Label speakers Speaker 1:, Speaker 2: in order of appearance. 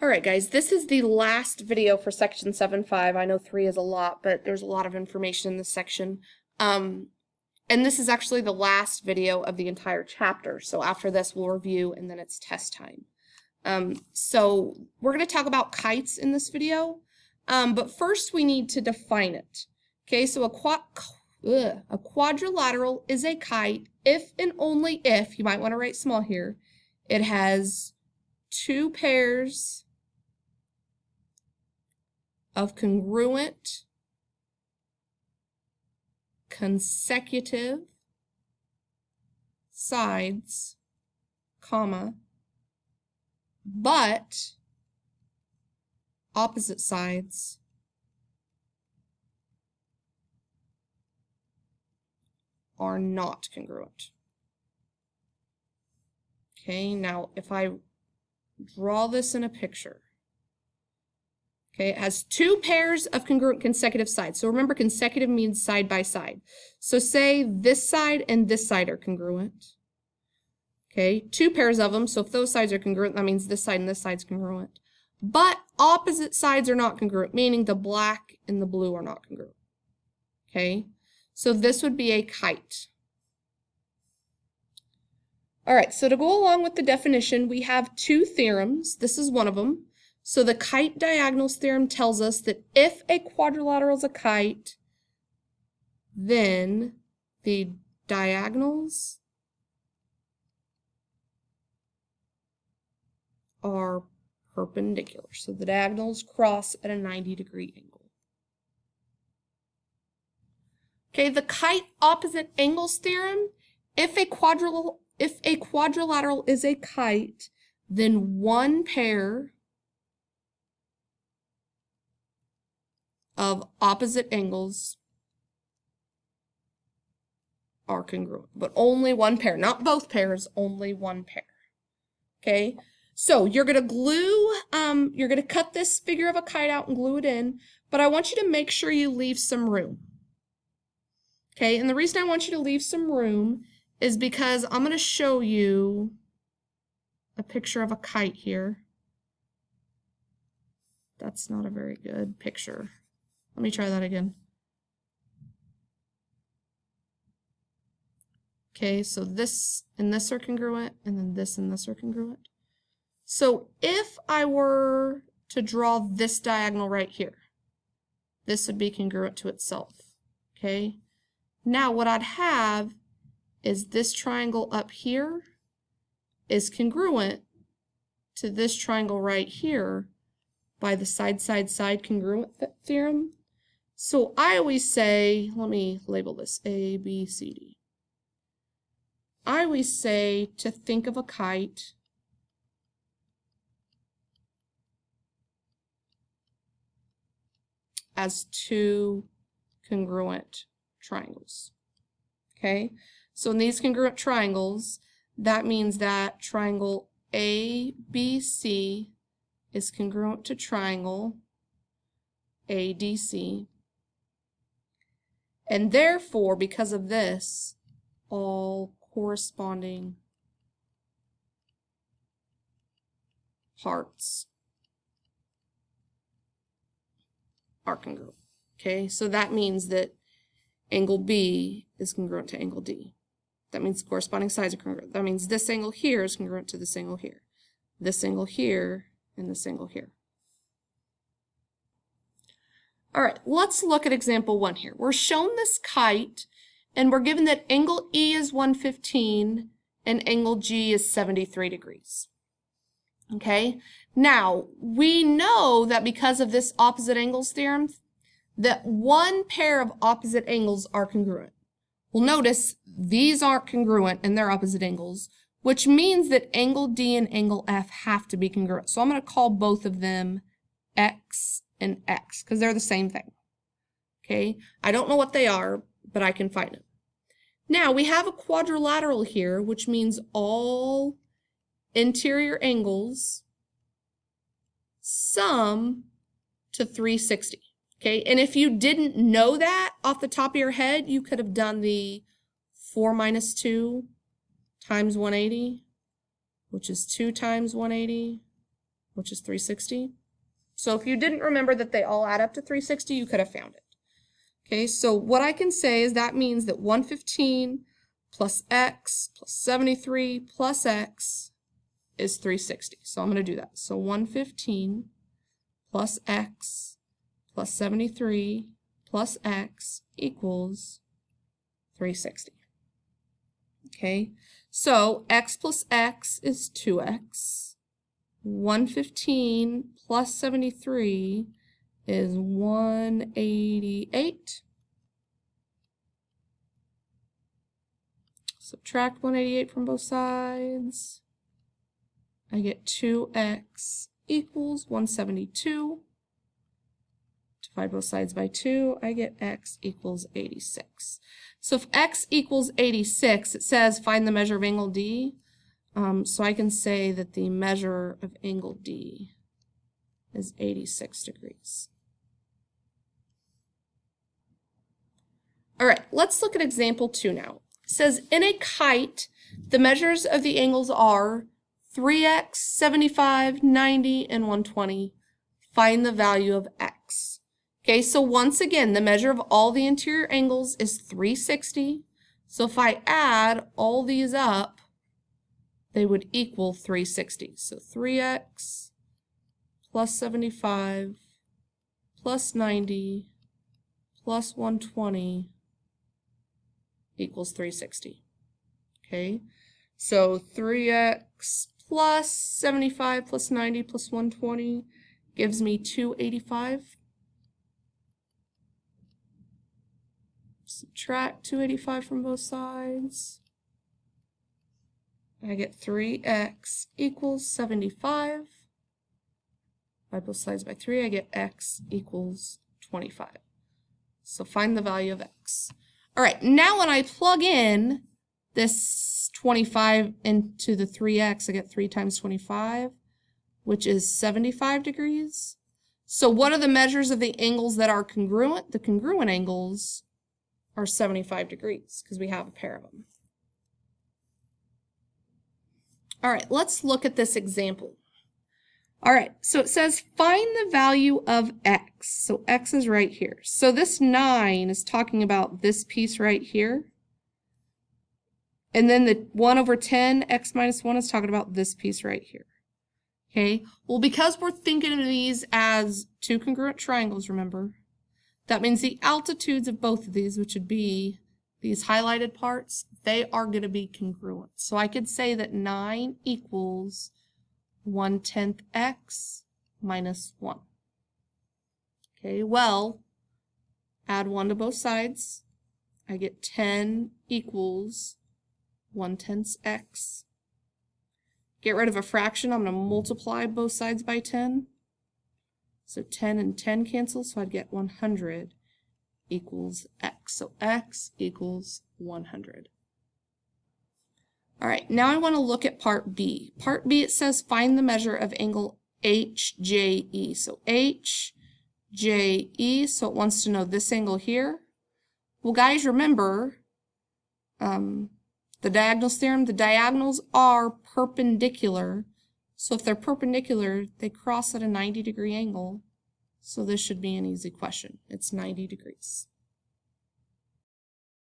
Speaker 1: All right, guys, this is the last video for section 7.5. I know 3 is a lot, but there's a lot of information in this section. And this is actually the last video of the entire chapter. So after this, we'll review, and then it's test time. So we're going to talk about kites in this video, but first we need to define it. Okay, so a quadrilateral is a kite if and only if, you might want to write small here, it has 2 pairs of congruent, consecutive sides, comma, but opposite sides are not congruent. Okay, now if I draw this in a picture, okay, it has 2 pairs of congruent consecutive sides. So remember, consecutive means side by side. So say this side and this side are congruent. Okay, 2 pairs of them. So if those sides are congruent, that means this side and this side's congruent. But opposite sides are not congruent, meaning the black and the blue are not congruent. Okay, so this would be a kite. All right, so to go along with the definition, we have 2 theorems. This is one of them. So the kite diagonals theorem tells us that if a quadrilateral is a kite, then the diagonals are perpendicular. So the diagonals cross at a 90-degree angle. Okay, the kite opposite angles theorem, if a quadrilateral is a kite, then one pair of opposite angles are congruent, but only one pair, not both pairs, only one pair. Okay, so you're going to glue, you're going to cut this figure of a kite out and glue it in, but I want you to make sure you leave some room. Okay, and the reason I want you to leave some room is because I'm going to show you a picture of a kite here. That's not a very good picture. Let me try that again. Okay, so this and this are congruent, and then this and this are congruent. So if I were to draw this diagonal right here, this would be congruent to itself. Okay, now what I'd have is this triangle up here is congruent to this triangle right here by the side congruent theorem. So I always say, let me label this A, B, C, D. I always say to think of a kite as 2 congruent triangles. Okay, so in these congruent triangles, that means that triangle ABC is congruent to triangle ADC. And therefore, because of this, all corresponding parts are congruent. Okay, so that means that angle B is congruent to angle D. That means corresponding sides are congruent. That means this angle here is congruent to this angle here, this angle here, and this angle here. All right, let's look at example 1 here. We're shown this kite, and we're given that angle E is 115 and angle G is 73 degrees. Okay, now we know that because of this opposite angles theorem, that one pair of opposite angles are congruent. Well, notice these aren't congruent and they're opposite angles, which means that angle D and angle F have to be congruent. So I'm going to call both of them X and X because they're the same thing. Okay, I don't know what they are, but I can find them. Now we have a quadrilateral here, which means all interior angles sum to 360. Okay, and if you didn't know that off the top of your head, you could have done the 4 minus 2 times 180, which is 2 times 180, which is 360. So if you didn't remember that they all add up to 360, you could have found it. Okay, so what I can say is that means that 115 plus x plus 73 plus x is 360. So I'm going to do that. So 115 plus x plus 73 plus x equals 360. Okay, so x plus x is 2x. 115 plus 73 is 188. Subtract 188 from both sides. I get 2x equals 172. Divide both sides by 2, I get x equals 86. So if x equals 86, it says find the measure of angle D. So I can say that the measure of angle D is 86 degrees. All right, let's look at example 2 now. It says in a kite, the measures of the angles are 3x, 75, 90, and 120. Find the value of x. Okay, so once again, the measure of all the interior angles is 360. So if I add all these up, they would equal 360. So 3x plus 75 plus 90 plus 120 equals 360. Okay, so 3x plus 75 plus 90 plus 120 gives me 285. Subtract 285 from both sides. I get 3x equals 75. Divide both sides by 3, I get x equals 25. So find the value of x. All right, now when I plug in this 25 into the 3x, I get 3 times 25, which is 75 degrees. So what are the measures of the angles that are congruent? The congruent angles are 75 degrees because we have a pair of them. All right, let's look at this example. All right, so it says find the value of x. So x is right here. So this 9 is talking about this piece right here. And then the 1 over 10, x minus 1 is talking about this piece right here. Okay, well, because we're thinking of these as two congruent triangles, remember, that means the altitudes of both of these, which would be these highlighted parts, they are going to be congruent. So I could say that 9 equals 1/10 x minus 1. Okay, well, add 1 to both sides. I get 10 equals 1/10 x. Get rid of a fraction, I'm going to multiply both sides by 10. So 10 and 10 cancel, so I'd get 100 equals x. So x equals 100. All right, now I want to look at part B. Part B, it says find the measure of angle HJE. So HJE, so it wants to know this angle here. Well, guys, remember the diagonals theorem. The diagonals are perpendicular. So if they're perpendicular, they cross at a 90-degree angle. So this should be an easy question. It's 90 degrees.